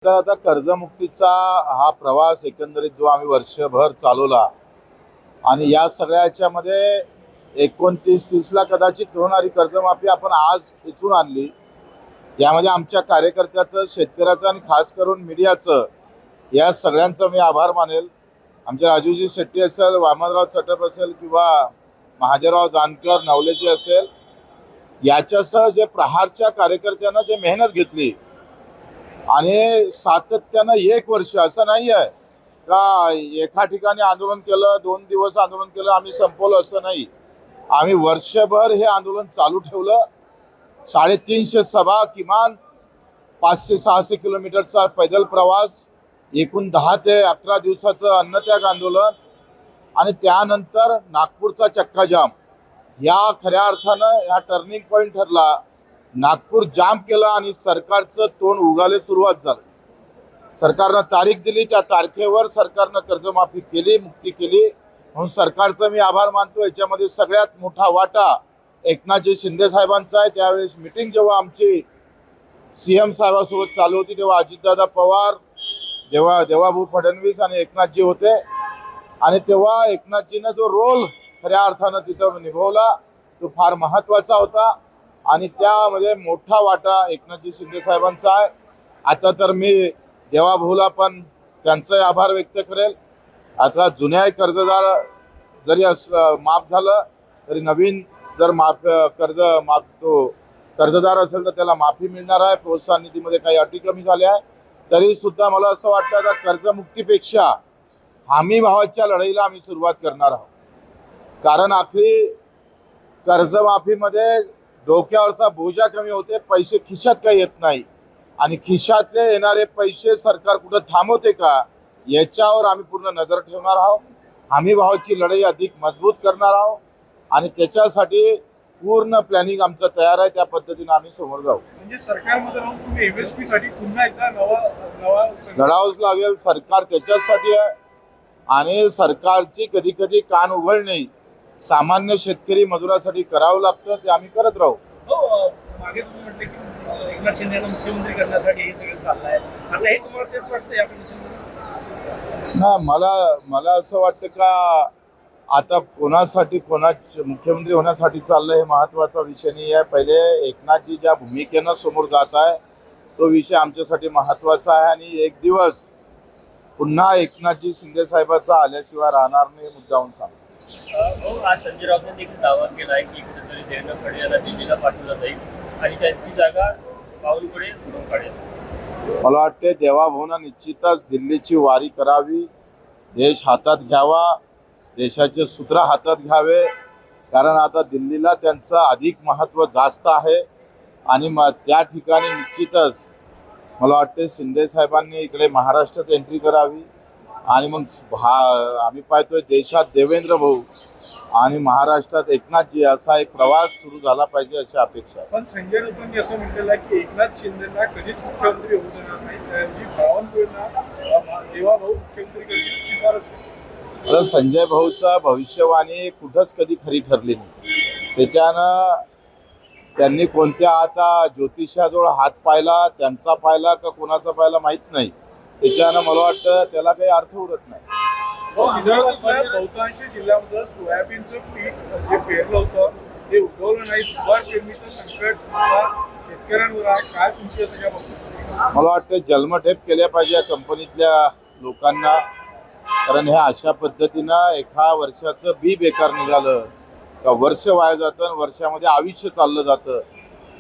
तर आता कर्जमुक्तीचा हा प्रवास एकंदरीत जो आम्ही वर्षभर चालवला आणि या सगळ्या याच्यामध्ये 29-30ला कदाचित होणारी कर्जमाफी आपण आज खेचून आणली। यामध्ये आमच्या कार्यकर्त्याचं, शेतकऱ्याचं आणि खास करून मीडियाचं या सगळ्यांचं मी आभार मानेल। आमचे राजूजी शेट्टी असेल, वामनराव चटप असेल किंवा महादेवराव जानकर, नवलेजी असेल, याच्यासह जे प्रहारच्या कार्यकर्त्यांना जे मेहनत घेतली आणि सातत्यानं 1 वर्ष असं नाही आहे का एका ठिकाणी आंदोलन केलं, 2 दिवस आंदोलन केलं, आम्ही संपवलं असं नाही। आम्ही वर्षभर हे आंदोलन चालू ठेवलं। 350 सभा, किमान 500-600 किलोमीटरचा पैदल प्रवास, एकूण 10 ते 11 दिवसाचं अन्नत्याग आंदोलन आणि त्यानंतर नागपूरचा चक्काजाम। या खऱ्या अर्थानं या टर्निंग पॉईंट ठरला। नागपूर जाम केला आणि सरकारचं तोंड उगाले सुरुवात झाली। सरकारनं तारीख दिली, त्या तारखेवर सरकारनं कर्जमाफी केली, मुक्ती केली। म्हणून सरकारचं मी आभार मानतो। याच्यामध्ये सगळ्यात मोठा वाटा एकनाथजी शिंदे साहेबांचा आहे। त्यावेळेस मीटिंग जेव्हा आमची सीएम साहेबांसोबत चालू होती तेव्हा अजितदादा पवार, देवाभाऊ फडणवीस आणि एकनाथजी होते आणि तेव्हा एकनाथजीनं जो रोल खऱ्या अर्थानं तिथं निभावला तो फार महत्त्वाचा होता आणि त्यामध्ये मोठा वाटा एकनाथजी शिंदे साहेबांचा आहे। आता तर मी देवाभाऊला पण त्यांचे आभार व्यक्त करेल। आता जुन्या कर्जदार जरी माफ झालं तरी नवीन जर कर्जदार असेल तर त्याला माफी मिळणार आहे। प्रोत्साहन निधीमध्ये काही अटी कमी झाल्या आहे, तरी सुद्धा मला असं वाटतं आता कर्जमुक्तीपेक्षा हमी भावाच्या लढाईला आम्ही सुरुवात करणार आहोत। कारण आखरी कर्जमाफीमध्ये डोक्यावरचा बोजा कमी होते, पैसे खिशात काही येत नाही आणि खिशातले येणारे पैसे सरकार कुठं थांबवते का याच्यावर आम्ही पूर्ण नजर ठेवणार आहोत। हमी भावाची लढाई अधिक मजबूत करणार आहोत आणि त्याच्यासाठी पूर्ण प्लॅनिंग आमचं तयार आहे। त्या पद्धतीने आम्ही समोर जाऊ। म्हणजे सरकारमध्ये राहून तुम्ही एमएसपी साठी पुन्हा एकदा नवा लढावंच लागेल। सरकार त्याच्यासाठी आहे आणि सरकारची कधी कधी कान उघडणे सामान्य शेतकरी मजुरासाठी करावं लागतं, ते आम्ही करत राहू। हो, मागे तुम्ही म्हटले की एकनाथ शिंदे यांना मुख्यमंत्री करण्यासाठी हे सगळं चाललंय, आता हे तुम्हाला तेच वाटतंय या नाही, मला असं वाटतं का आता कोणासाठी मुख्यमंत्री होण्यासाठी चाललंय हे महत्त्वाचा विषय नाही आहे। पहिले एकनाथजी ज्या भूमिकेनं समोर जात आहे तो विषय आमच्यासाठी महत्त्वाचा आहे आणि एक दिवस पुन्हा एकनाथजी शिंदे साहेबांचा आल्याशिवाय राहणार नाही, मुद्दाहून सांगतो। आज संजय राऊतांनी देखील दावा केला आहे की कुठेतरी देवेंद्र फडणवीस यांना दिल्लीला पाठवलं जाईल आणि त्यांची जागा राहुलकडे भरून काढेल। मला वाटते देवाभाऊनं निश्चितच दिल्लीची वारी करावी, देश हातात घ्यावा, देशाचे सूत्र हातात घ्यावे, कारण आता दिल्लीला त्यांचं अधिक महत्त्व जास्त आहे आणि त्या ठिकाणी निश्चितच मला वाटते शिंदे साहेबांनी इकडे महाराष्ट्रात एंट्री करावी आणि मग आम्ही पाहतोय देशात देवेंद्र भाऊ आणि महाराष्ट्रात एकनाथजी असा एक प्रवास सुरू झाला पाहिजे अशी अपेक्षा आहे। पण संजय राऊतांनी असं म्हटलेलं आहे की एकनाथ शिंदेना कधीच मुख्यमंत्री होऊ देणार नाही, त्यांची बावनकुळेंना देवाभाऊ मुख्यमंत्री करण्याची शिफारस केली। तर संजय भाऊचा भविष्यवाणी कुठंच कधी खरी ठरली नाही। त्याच्यानं त्यांनी कोणत्या आता ज्योतिषाजवळ हात पाहिला, त्यांचा पाहिला का कोणाचा पाहिला माहीत नाही। त्याच्यानं मला वाटतं त्याला काही अर्थ उरत नाही। विदर्भातल्या बहुतांश जिल्ह्यामध्ये सोयाबीनचं पीक जे पेरलं होतं ते उगवलं नाही, दुबार पेरणीचं संकट शेतकऱ्यांवर आहे। काय तुमच्या सगळ्या बाबतीत मला वाटतं जन्मठेप केल्या पाहिजे या कंपनीतल्या लोकांना, कारण ह्या अशा पद्धतीनं एका वर्षाचं बी बेकार निघालं का वर्ष वाया जातं आणि वर्षामध्ये आयुष्य चाललं जातं।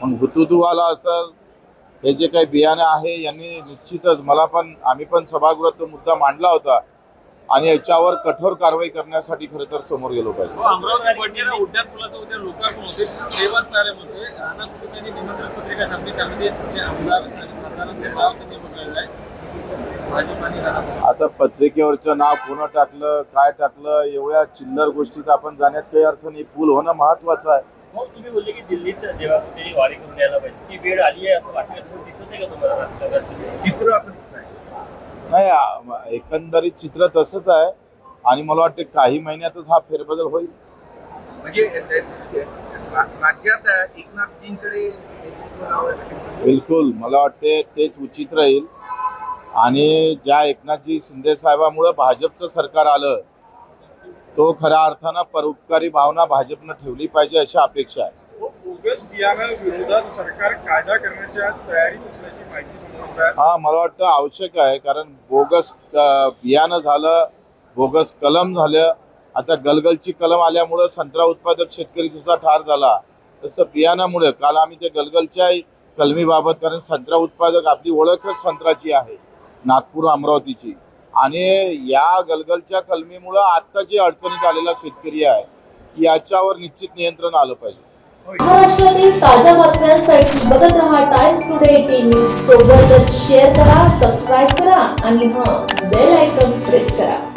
मग हुतुतुवाला असेल हे जे काही बियाणे आहे यांनी निश्चितच आम्ही पण सभागृहात तो मुद्दा मांडला होता आणि याच्यावर कठोर कारवाई करण्यासाठी खरं तर समोर गेलो पाहिजे। आता पत्रिकेवरचं नाव कोण टाकलं, काय टाकलं, एवढ्या चिल्लर गोष्टीत आपण जाण्यात काही अर्थ नाही। पूल होणं महत्वाचं आहे। मग तुम्ही बोलले की दिल्लीचं जेव्हा त्यांनी वारी करून यायला पाहिजे, ती वेळ आली आहे असं वाटतं, दिसत आहे का तुम्हाला चित्र असं दिसत नाही, एकंदरीत चित्र तसंच आहे आणि मला वाटतं काही महिन्यातच हा फेरबदल होईल। म्हणजे राज्यात एकनाथजींकडे बिलकुल मला वाटते तेच उचित राहील आणि ज्या एकनाथजी शिंदे साहेबांमुळे भाजपचं सरकार आलं, तो खऱ्या अर्थानं परोपकारी भावना भाजपनं ठेवली पाहिजे अशी अपेक्षा आहे. बोगस बियाणं विरोधात सरकार कायदा करण्याच्या तयारीत असल्याची माहिती समोर येत आहे. हा मला वाटतं आवश्यक आहे, कारण बोगस बियाणं झालं, बोगस कलम झालं. आता गलगलची कलम आल्यामुळं संत्रा उत्पादक शेतकरी जसा ठार झाला, तसं बियाणामुळे काल आम्ही ते गलगलच्या कलमीबाबत, कारण संत्रा उत्पादक आपली ओळखच संत्र्याची आहे नागपूर अमरावतीची, आणि या गलगलच्या कलमीमुळं आत्ता जे अडचणीत आलेला शेतकरी आहे याच्यावर निश्चित नियंत्रण आलं पाहिजे. महाराष्ट्रातील ताज्या बातम्यांसाठी बघत रहा टाइम्स टुडे टीव्ही. सोबतच शेअर करा, सबस्क्राईब करा आणि बेल आयकॉन प्रेस करा.